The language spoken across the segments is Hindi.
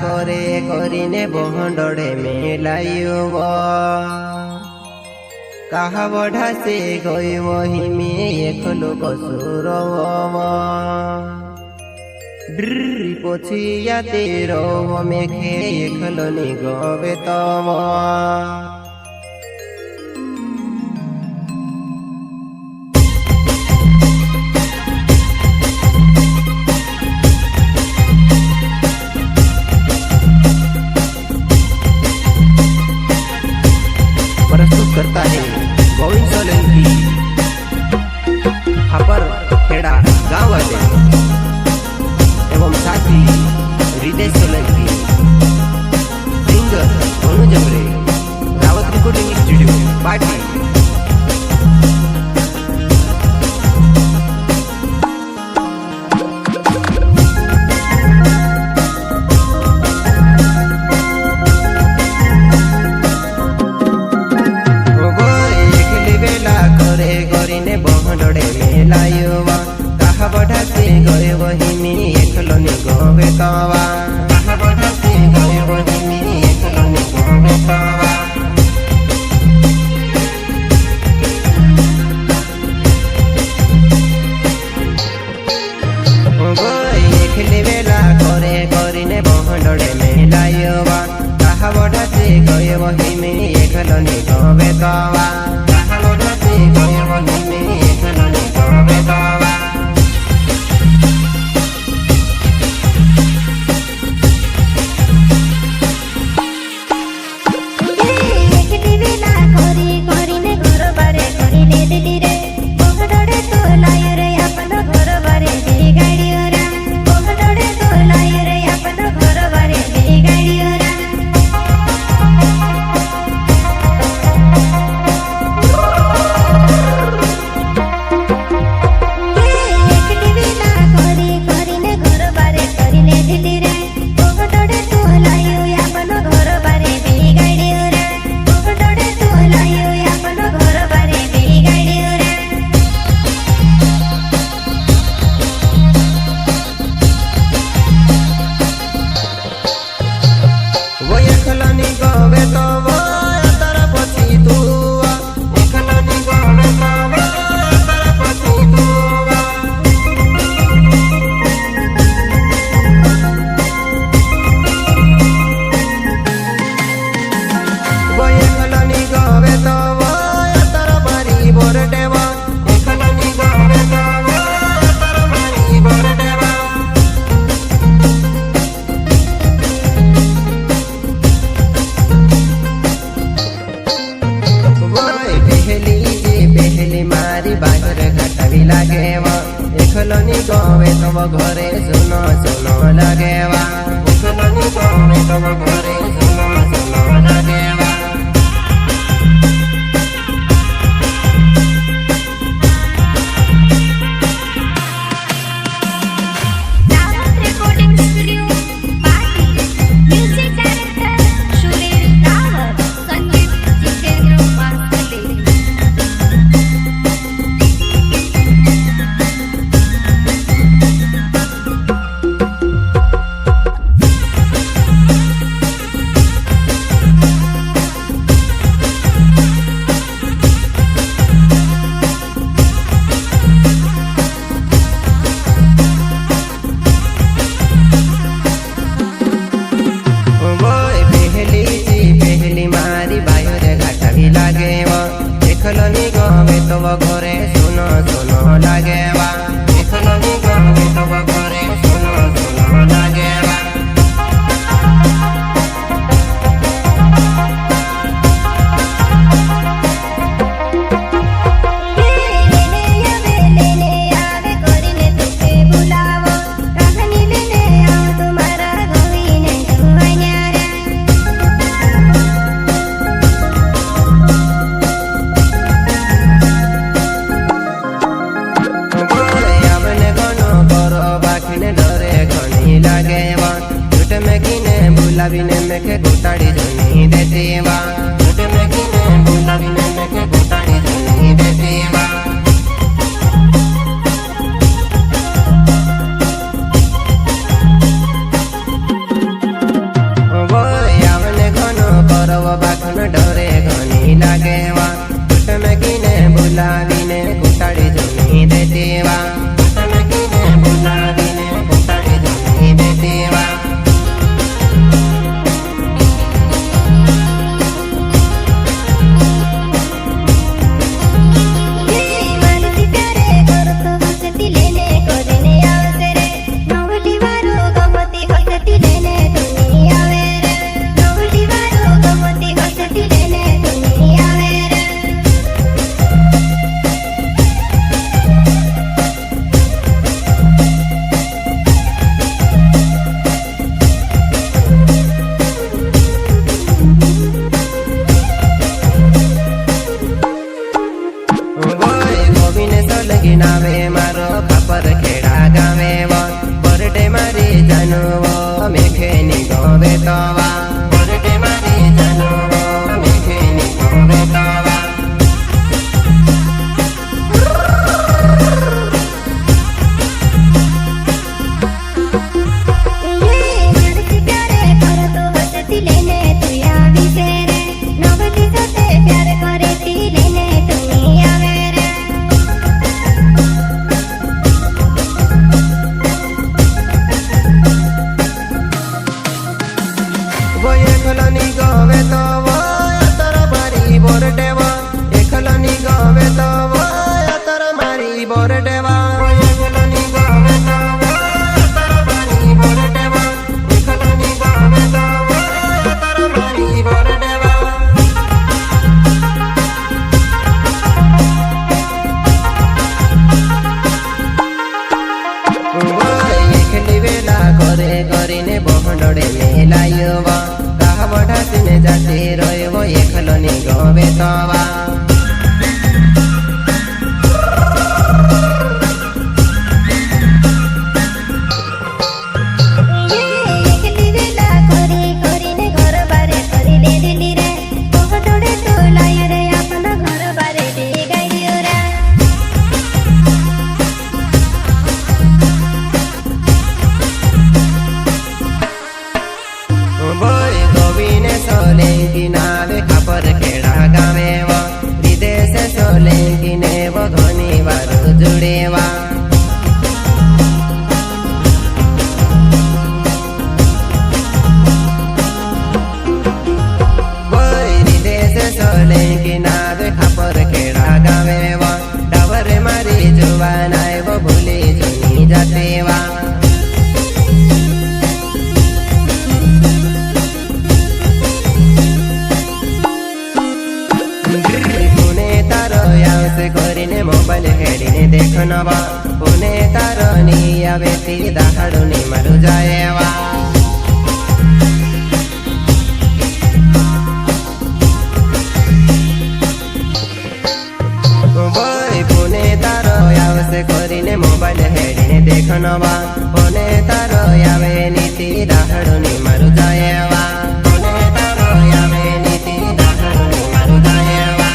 करे करिने बहंडे मेलायुब कहा बढ़ा से गई वही में एक लोग सुरव पोछिया तेरो मेघे खलनी गवे तम प्रस्तुत करता है गोविंद सोलंकी हापर खेड़ा गाँव वाले एवं साथी हृदय सोलंकी सिंगर मनु जमरे रावत रिकॉर्डिंग स्टूडियो पार्टी बहंडे मेलायुवा कहा बढ़ा से गए वही में एकलनी गवे तवा कहा बढ़ा से गए वही में एकलनी गवे तवा एकले बेला करे करिने बहंडे मेलायुवा कहा बढ़ा से गए वही में एकलनी गवे तवा कहा बढ़ा से गए वही में एकलनी गवे तब घरे सुनो सुनो लगेवा एकलनी गवे तब घरे सुनो सुनो लगेवा Rawat recording studio party music director Sunil Rawat संगीत जितेंद्र वासुदेव एकलनी गवे तब घरे सुनो सुनो लगेवा एकलनी गवे तब घरे सुनो सुनो लगेवा बुलाविने में के गुटाड़ी धनी देती वा में किने बुलाविने में के गुटाड़ी धनी देती वा लागे वा कुटुंबीने बुलावीने कुटाड़ी जमी देती वा कुटुंबीने बुलावीने कुटाड़ी जमी देती वा नावे मारो खापर खेड़ा गावे वो बर्थडे मारी जानू वो मेखेनी गोवे तो वा बर्थडे मारी जानू वो मेखेनी गोवे तो वा एकलनी गवे तो वो तर मारी बर्थडे वा एकलनी गवे तो वो तर मारी बर्थडे वा एकलनी गवे तो वो तर मारी बर्थडे वा एकलनी गवे तो वो तर मारी बर्थडे वा एकली बेला करे કરીને બહંડોડે મેલાયો વા बढ़ातीने जाते रहे वो एकलनी गवे तो वा नावे खापर खेड़ा गावे वो विदेश सोलंकीने वो घनी वार जुड़े वा विदेश सोलंकी नावे खापर खेड़ा गावे वो डावर मारी जुबान आए वो भूली जुनी जाते वा કરીને મોબાઈલ હેડીને દેખનવા પુને તારની આવેતી દાહડુની મરુ જાયવા ભાઈ પુને તારો આવશે કરીને મોબાઈલ હેડીને દેખનવા પુને તારો આવે નીતિ દાહડુની મરુ જાયવા પુને તારો આવે નીતિ દાહડુની મરુ જાયવા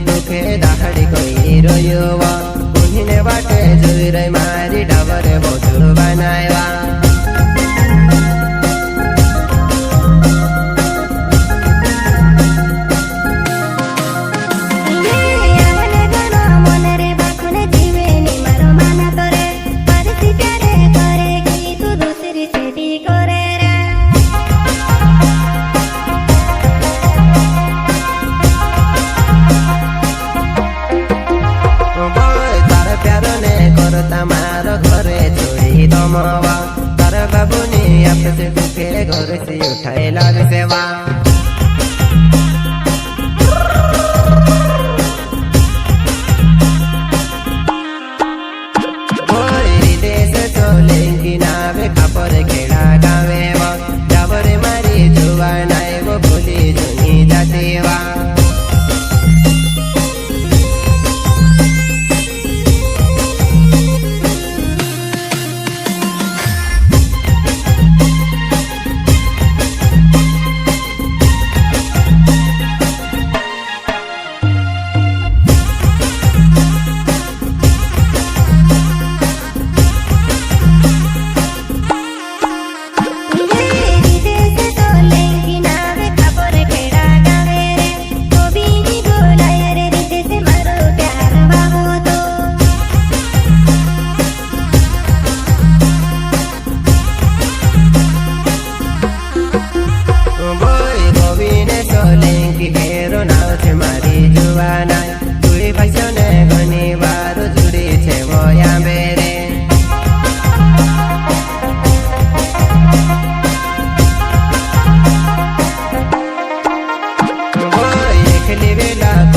दुखे दाहड़ी कोई रोयुवा उन्हीं बाटे जुई रही मारी डाबरे बोतुर बनाएवा दमवा तार बाबूनी आपसे दुखे घर से उठाए लाग सेवा વેલા